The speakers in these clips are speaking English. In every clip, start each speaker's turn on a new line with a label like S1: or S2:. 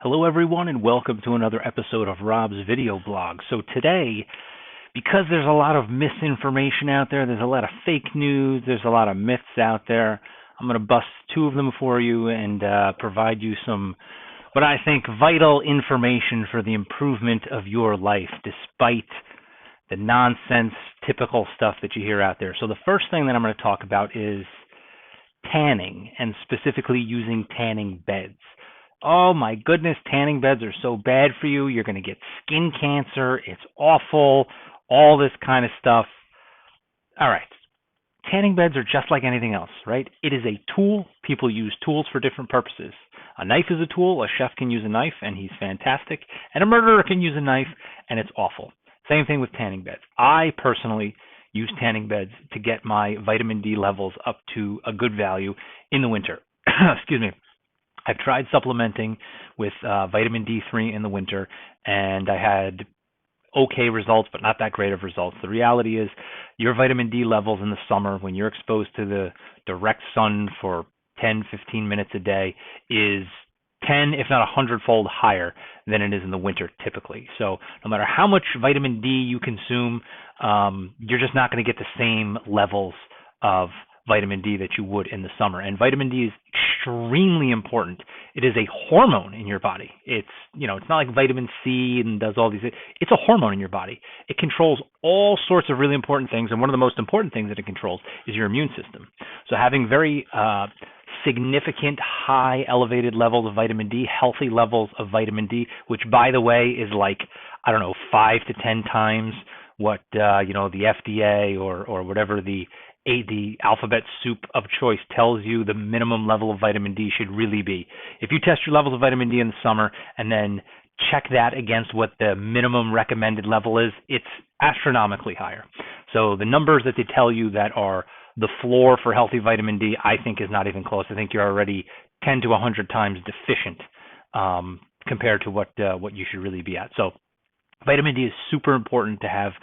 S1: Hello, everyone, and welcome to another episode of Rob's video blog. So today, because there's a lot of misinformation out there, there's a lot of fake news, there's a lot of myths out there, I'm going to bust two of them for you and provide you some, what I think, vital information for the improvement of your life, despite the nonsense, typical stuff that you hear out there. So the first thing that I'm going to talk about is tanning, and specifically using tanning beds. Oh my goodness, tanning beds are so bad for you. You're going to get skin cancer. It's awful. All this kind of stuff. All right. Tanning beds are just like anything else, right? It is a tool. People use tools for different purposes. A knife is a tool. A chef can use a knife, and he's fantastic. And a murderer can use a knife, and it's awful. Same thing with tanning beds. I personally use tanning beds to get my vitamin D levels up to a good value in the winter. Excuse me. I've tried supplementing with vitamin D3 in the winter, and I had okay results, but not that great of results. The reality is your vitamin D levels in the summer, when you're exposed to the direct sun for 10, 15 minutes a day, is 10, if not 100-fold higher than it is in the winter typically. So no matter how much vitamin D you consume, you're just not going to get the same levels of vitamin D that you would in the summer. And vitamin D is extremely important. It is a hormone in your body. It's not like vitamin C and does all these. It's a hormone in your body. It controls all sorts of really important things, and one of the most important things that it controls is your immune system. So having very significant, high, elevated levels of vitamin D, healthy levels of vitamin D, which, by the way, is like, 5 to 10 times what the FDA or whatever the alphabet soup of choice tells you the minimum level of vitamin D should really be. If you test your levels of vitamin D in the summer and then check that against what the minimum recommended level is, it's astronomically higher. So the numbers that they tell you that are the floor for healthy vitamin D, I think, is not even close. I think you're already 10 to 100 times deficient compared to what you should really be at. So vitamin D is super important to have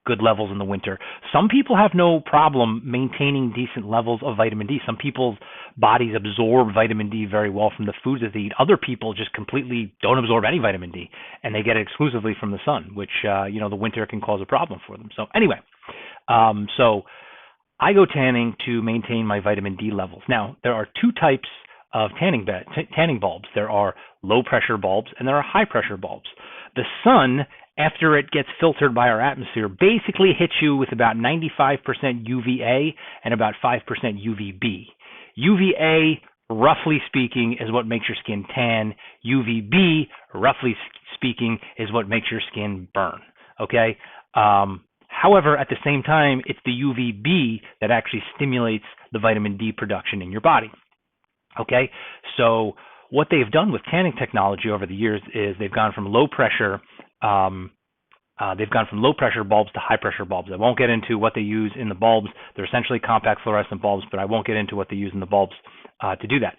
S1: good levels in the winter. Some people have no problem maintaining decent levels of vitamin D. Some people's bodies absorb vitamin D very well from the foods that they eat. Other people just completely don't absorb any vitamin D, and they get it exclusively from the sun, which, the winter can cause a problem for them. So anyway, so I go tanning to maintain my vitamin D levels. Now, there are two types of tanning bulbs. There are low-pressure bulbs, and there are high-pressure bulbs. The sun, after it gets filtered by our atmosphere, basically hits you with about 95% UVA and about 5% UVB. UVA, roughly speaking, is what makes your skin tan. UVB, roughly speaking, is what makes your skin burn. Okay? However, at the same time, it's the UVB that actually stimulates the vitamin D production in your body. Okay? So what they've done with tanning technology over the years is they've gone from low pressure bulbs to high pressure bulbs. I won't get into what they use in the bulbs. They're essentially compact fluorescent bulbs, but I won't get into what they use in the bulbs to do that.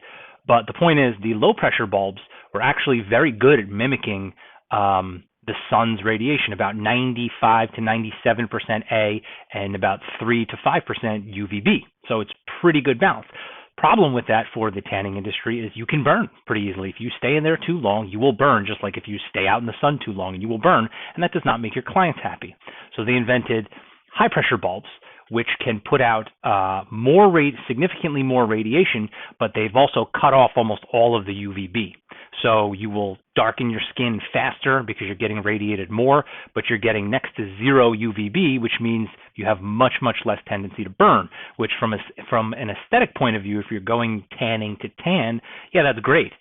S1: But the point is, the low pressure bulbs were actually very good at mimicking the sun's radiation, about 95 to 97% A and about 3 to 5% UVB. So it's pretty good balance. Problem with that for the tanning industry is you can burn pretty easily. If you stay in there too long, you will burn, just like if you stay out in the sun too long, and you will burn, and that does not make your clients happy. So they invented high pressure bulbs, which can put out significantly more radiation, but they've also cut off almost all of the UVB. So you will darken your skin faster because you're getting radiated more, but you're getting next to zero UVB, which means you have much, much less tendency to burn, which from an aesthetic point of view, if you're going tanning to tan, yeah, that's great.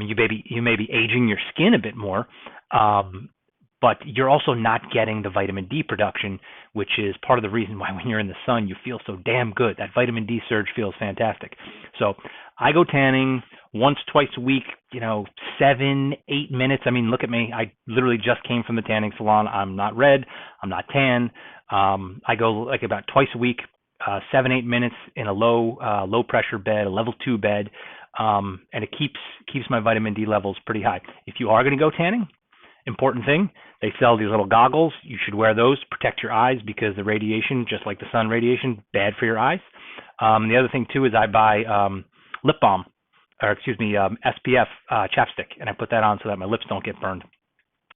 S1: You may be aging your skin a bit more, but you're also not getting the vitamin D production, which is part of the reason why when you're in the sun, you feel so damn good. That vitamin D surge feels fantastic. So I go tanning once, twice a week, 7, 8 minutes. I mean, look at me. I literally just came from the tanning salon. I'm not red. I'm not tan. I go like about twice a week, 7, 8 minutes in a low pressure bed, a level 2 bed, and it keeps my vitamin D levels pretty high. If you are going to go tanning, important thing, they sell these little goggles. You should wear those, protect your eyes, because the radiation, just like the sun radiation, bad for your eyes. The other thing too is I buy lip balm SPF chapstick, and I put that on so that my lips don't get burned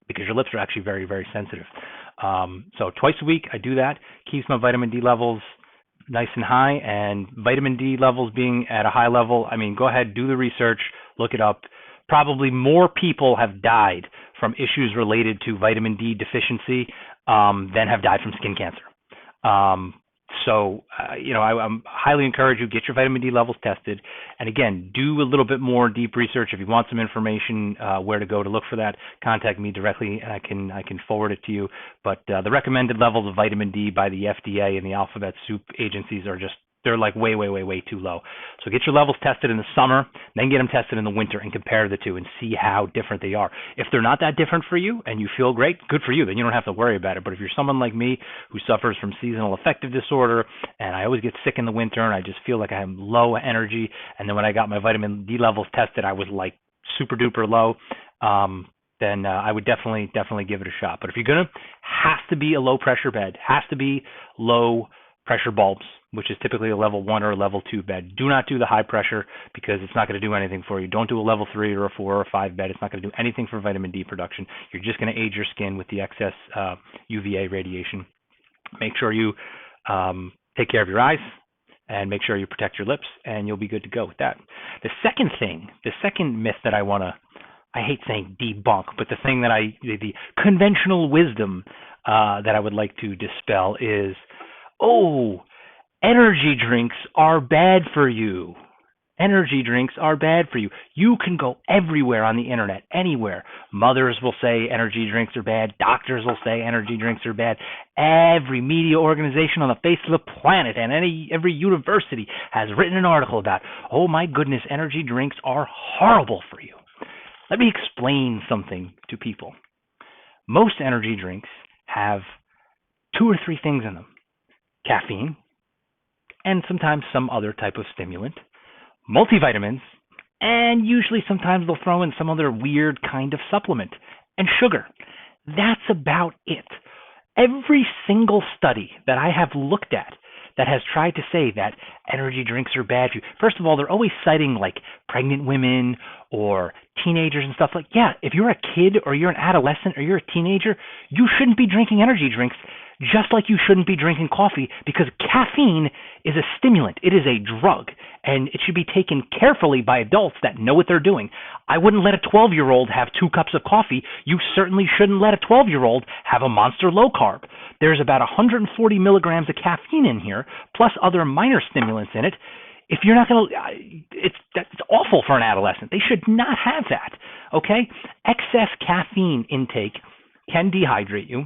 S1: because your lips are actually very, very sensitive. So twice a week I do that. Keeps my vitamin D levels nice and high, and vitamin D levels being at a high level, I mean, go ahead, do the research, look it up. Probably more people have died from issues related to vitamin D deficiency than have died from skin cancer. Um, I'm highly encourage you get your vitamin D levels tested, and again, do a little bit more deep research. If you want some information, where to go to look for that, contact me directly, and I can forward it to you. But the recommended levels of vitamin D by the FDA and the alphabet soup agencies are just they're like way, way, way, way too low. So get your levels tested in the summer, then get them tested in the winter and compare the two and see how different they are. If they're not that different for you and you feel great, good for you. Then you don't have to worry about it. But if you're someone like me who suffers from seasonal affective disorder and I always get sick in the winter and I just feel like I have low energy, and then when I got my vitamin D levels tested, I was like super duper low, then I would definitely give it a shot. But if you're gonna, has to be a low pressure bed, has to be low pressure bulbs, which is typically a level 1 or a level 2 bed. Do not do the high pressure because it's not going to do anything for you. Don't do a level 3 or a 4 or a 5 bed. It's not going to do anything for vitamin D production. You're just going to age your skin with the excess UVA radiation. Make sure you take care of your eyes and make sure you protect your lips, and you'll be good to go with that. The second myth that I hate saying debunk, but the conventional wisdom that I would like to dispel is, energy drinks are bad for you. Energy drinks are bad for you. You can go everywhere on the internet, anywhere. Mothers will say energy drinks are bad. Doctors will say energy drinks are bad. Every media organization on the face of the planet and every university has written an article about, oh my goodness, energy drinks are horrible for you. Let me explain something to people. Most energy drinks have 2 or 3 things in them. Caffeine, and sometimes some other type of stimulant, multivitamins, and usually sometimes they'll throw in some other weird kind of supplement, and sugar. That's about it. Every single study that I have looked at that has tried to say that energy drinks are bad for you, first of all, they're always citing like pregnant women or teenagers and stuff like, yeah, if you're a kid or you're an adolescent or you're a teenager, you shouldn't be drinking energy drinks, just like you shouldn't be drinking coffee, because caffeine is a stimulant. It is a drug, and it should be taken carefully by adults that know what they're doing. I wouldn't let a 12-year-old have 2 cups of coffee. You certainly shouldn't let a 12-year-old have a Monster Lo-Carb. There's about 140 milligrams of caffeine in here, plus other minor stimulants in it. If you're not going to, it's awful for an adolescent. They should not have that, okay? Excess caffeine intake can dehydrate you.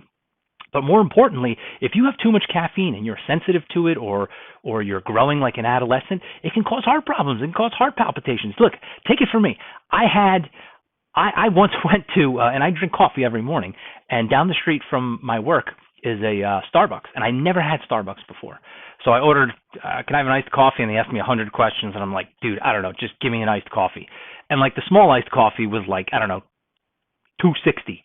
S1: But more importantly, if you have too much caffeine and you're sensitive to it, or you're growing like an adolescent, it can cause heart problems. It can cause heart palpitations. Look, take it from me. I once went to, and I drink coffee every morning, and down the street from my work is a Starbucks, and I never had Starbucks before. So I ordered, can I have an iced coffee? And they asked me 100 questions, and I'm like, dude, I don't know, just give me an iced coffee. And like the small iced coffee was like, I don't know, $2.60.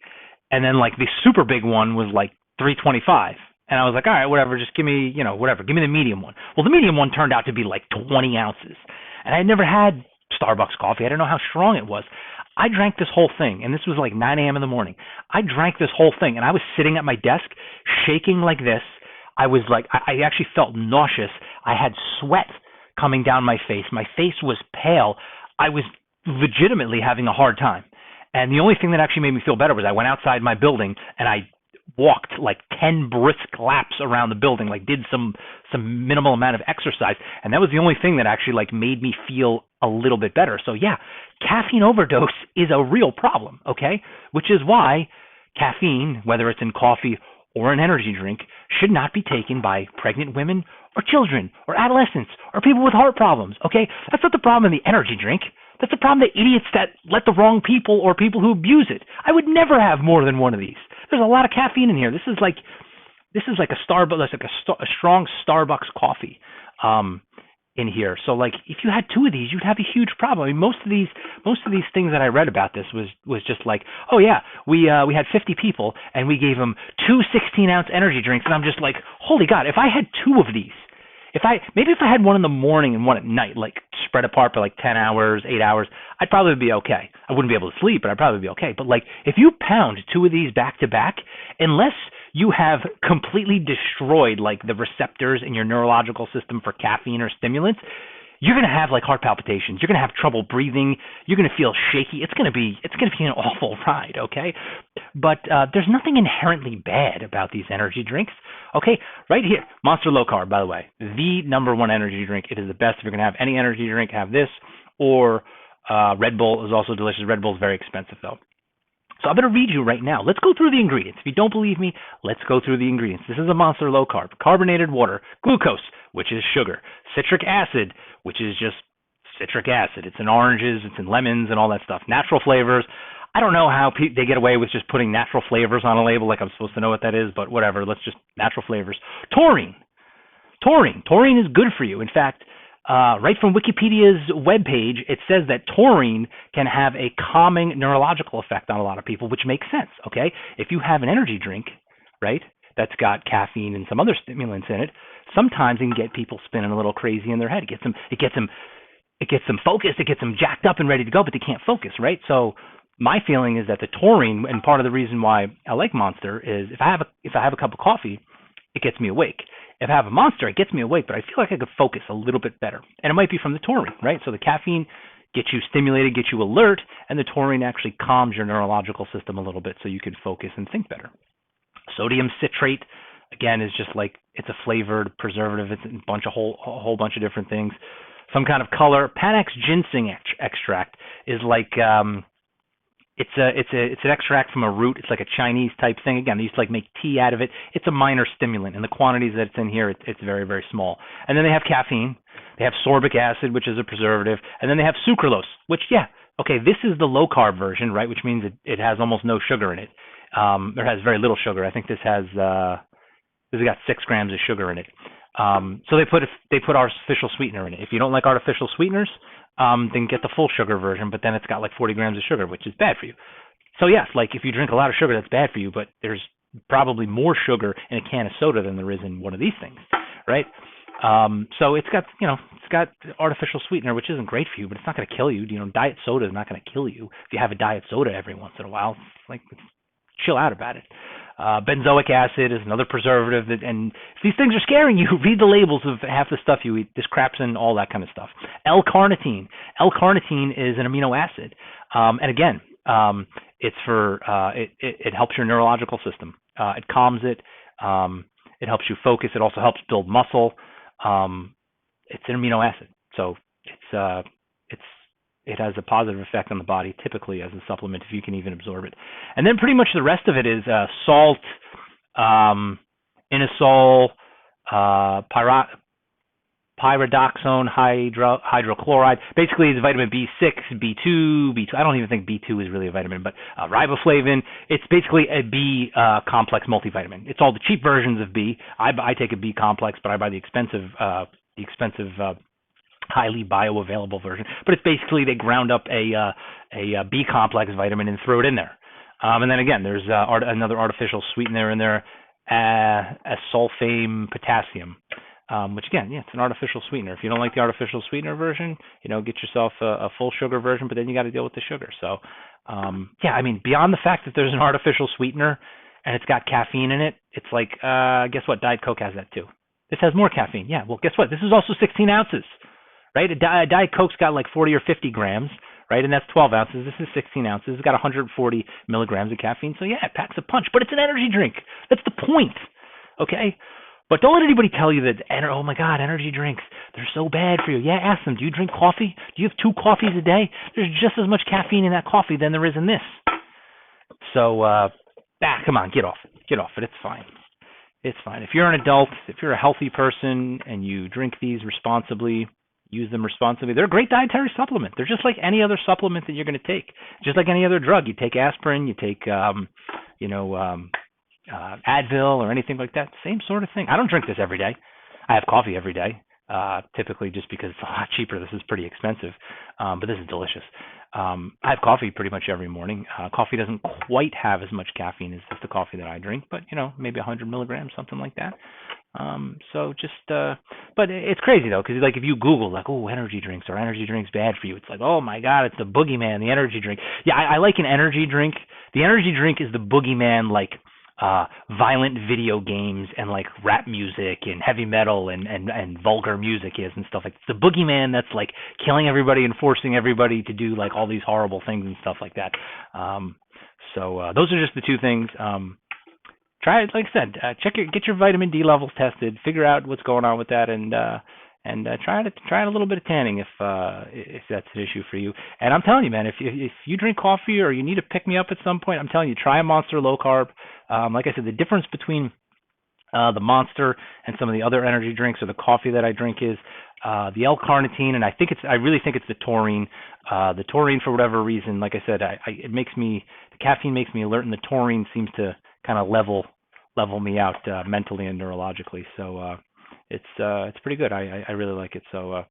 S1: And then like the super big one was like $3.25. And I was like, all right, whatever, just give me, whatever, give me the medium one. Well, the medium one turned out to be like 20 ounces. And I had never had Starbucks coffee. I didn't know how strong it was. I drank this whole thing, and this was like 9 a.m. in the morning. I drank this whole thing, and I was sitting at my desk, shaking like this. I was like, I actually felt nauseous. I had sweat coming down my face. My face was pale. I was legitimately having a hard time. And the only thing that actually made me feel better was I went outside my building, and I walked like 10 brisk laps around the building, like did some minimal amount of exercise, and that was the only thing that actually like made me feel a little bit better. So yeah, caffeine overdose is a real problem, okay? Which is why caffeine, whether it's in coffee or an energy drink, should not be taken by pregnant women or children or adolescents or people with heart problems, okay? That's not the problem in the energy drink. That's the problem, the idiots that let the wrong people or people who abuse it. I would never have more than one of these. There's a lot of caffeine in here. This is like a Starbucks, like a strong Starbucks coffee in here. So like if you had 2 of these, you'd have a huge problem. I mean, most of these things that I read about this was just like, oh yeah, we had 50 people and we gave them 2 16-ounce energy drinks, and I'm just like, holy God, if I had 2 of these, maybe if I had one in the morning and one at night, like spread apart for like 10 hours, 8 hours, I'd probably be okay. I wouldn't be able to sleep, but I'd probably be okay. But like if you pound two of these back to back, unless you have completely destroyed like the receptors in your neurological system for caffeine or stimulants, you're going to have like heart palpitations. You're going to have trouble breathing. You're going to feel shaky. It's going to be an awful ride, okay? But there's nothing inherently bad about these energy drinks, okay? Right here, Monster Lo-Carb, by the way, the #1 energy drink. It is the best. If you're going to have any energy drink, have this. Or Red Bull is also delicious. Red Bull is very expensive, though. So I'm going to read you right now. Let's go through the ingredients. If you don't believe me, let's go through the ingredients. This is a Monster Lo-Carb. Carbonated water, glucose, which is sugar, citric acid, which is just citric acid. It's in oranges, it's in lemons, and all that stuff. Natural flavors. I don't know how they get away with just putting natural flavors on a label like I'm supposed to know what that is, but whatever. Let's just natural flavors. Taurine. Taurine is good for you. In fact, right from Wikipedia's webpage, it says that taurine can have a calming neurological effect on a lot of people, which makes sense, okay? If you have an energy drink, right, that's got caffeine and some other stimulants in it, sometimes it can get people spinning a little crazy in their head. It gets them focused, it gets them jacked up and ready to go, but they can't focus, right? So my feeling is that the taurine, and part of the reason why I like Monster is if I have a cup of coffee, it gets me awake. If I have a Monster, it gets me awake, but I feel like I could focus a little bit better. And it might be from the taurine, right? So the caffeine gets you stimulated, gets you alert, and the taurine actually calms your neurological system a little bit so you can focus and think better. Sodium citrate, again, is just like it's a flavored preservative. It's a whole bunch of different things. Some kind of color. Panax ginseng extract is like it's an extract from a root. It's like a Chinese type thing. Again, they used to like make tea out of it. It's a minor stimulant, and the quantities that it's in here, it's very, very small. And then they have caffeine. They have sorbic acid, which is a preservative, and then they have sucralose, which this is the low carb version, right? Which means it has almost no sugar in it. It has very little sugar. I think this has got 6 grams of sugar in it. So they put artificial sweetener in it. If you don't like artificial sweeteners, then get the full sugar version, but then it's got like 40 grams of sugar, which is bad for you. So yes, like if you drink a lot of sugar, that's bad for you, but there's probably more sugar in a can of soda than there is in one of these things, right? So it's got artificial sweetener, which isn't great for you, but it's not going to kill you. Diet soda is not going to kill you. If you have a diet soda every once in a while, chill out about it. Benzoic acid is another preservative, and if these things are scaring you, read the labels of half the stuff you eat. This crapsin, all that kind of stuff. L-Carnitine. L-Carnitine is an amino acid, and again, it's for it helps your neurological system. It calms it. It helps you focus. It also helps build muscle. It's an amino acid, so it has a positive effect on the body, typically as a supplement, if you can even absorb it. And then pretty much the rest of it is salt, inosol, pyridoxone hydrochloride. Basically, it's vitamin B6, B2. I don't even think B2 is really a vitamin, but riboflavin. It's basically a B complex multivitamin. It's all the cheap versions of B. I take a B complex, but I buy the expensive highly bioavailable version, but it's basically they ground up a B complex vitamin and throw it in there. And then again, there's another artificial sweetener in there, sulfame potassium, which again, it's an artificial sweetener. If you don't like the artificial sweetener version, get yourself a full sugar version, but then you got to deal with the sugar. So, beyond the fact that there's an artificial sweetener and it's got caffeine in it, it's like, guess what? Diet Coke has that too. This has more caffeine. Yeah, well, guess what? This is also 16 ounces. Right? A Diet Coke's got like 40 or 50 grams, right? And that's 12 ounces. This is 16 ounces. It's got 140 milligrams of caffeine. So yeah, it packs a punch, but it's an energy drink. That's the point, okay? But don't let anybody tell you that, oh my God, energy drinks, they're so bad for you. Yeah, ask them, do you drink coffee? Do you have 2 coffees a day? There's just as much caffeine in that coffee than there is in this. So, come on, get off it. It's fine. It's fine. If you're an adult, if you're a healthy person and you drink these responsibly, use them responsibly. They're a great dietary supplement. They're just like any other supplement that you're going to take. Just like any other drug. You take aspirin, you take, Advil or anything like that. Same sort of thing. I don't drink this every day. I have coffee every day, typically just because it's a lot cheaper. This is pretty expensive, but this is delicious. I have coffee pretty much every morning. Coffee doesn't quite have as much caffeine as the coffee that I drink, but, maybe 100 milligrams, something like that. So just, but it's crazy though, because like if you Google like, oh, energy drinks, or energy drinks bad for you, it's like, oh my God, it's the boogeyman, the energy drink. Yeah, I like an energy drink. The energy drink is the boogeyman, like violent video games and like rap music and heavy metal and vulgar music is and stuff like that. It's the boogeyman that's like killing everybody and forcing everybody to do like all these horrible things and stuff like that. So those are just the two things. Try it, like I said, get your vitamin D levels tested, figure out what's going on with that, and try a little bit of tanning if that's an issue for you. And I'm telling you, man, if you drink coffee or you need to pick me up at some point, I'm telling you, try a Monster Low Carb. Like I said, the difference between the Monster and some of the other energy drinks or the coffee that I drink is the L-Carnitine, and I really think it's the taurine. The taurine, for whatever reason, like I said, the caffeine makes me alert, and the taurine seems to kind of level me out mentally and neurologically. So it's pretty good. I really like it. So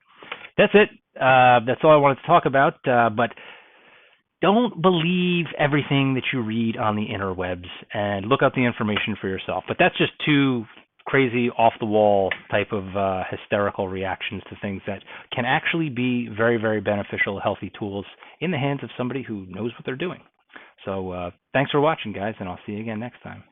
S1: that's it. That's all I wanted to talk about. But don't believe everything that you read on the interwebs, and look up the information for yourself. But that's just too crazy, off the wall type of hysterical reactions to things that can actually be very, very beneficial, healthy tools in the hands of somebody who knows what they're doing. So thanks for watching, guys, and I'll see you again next time.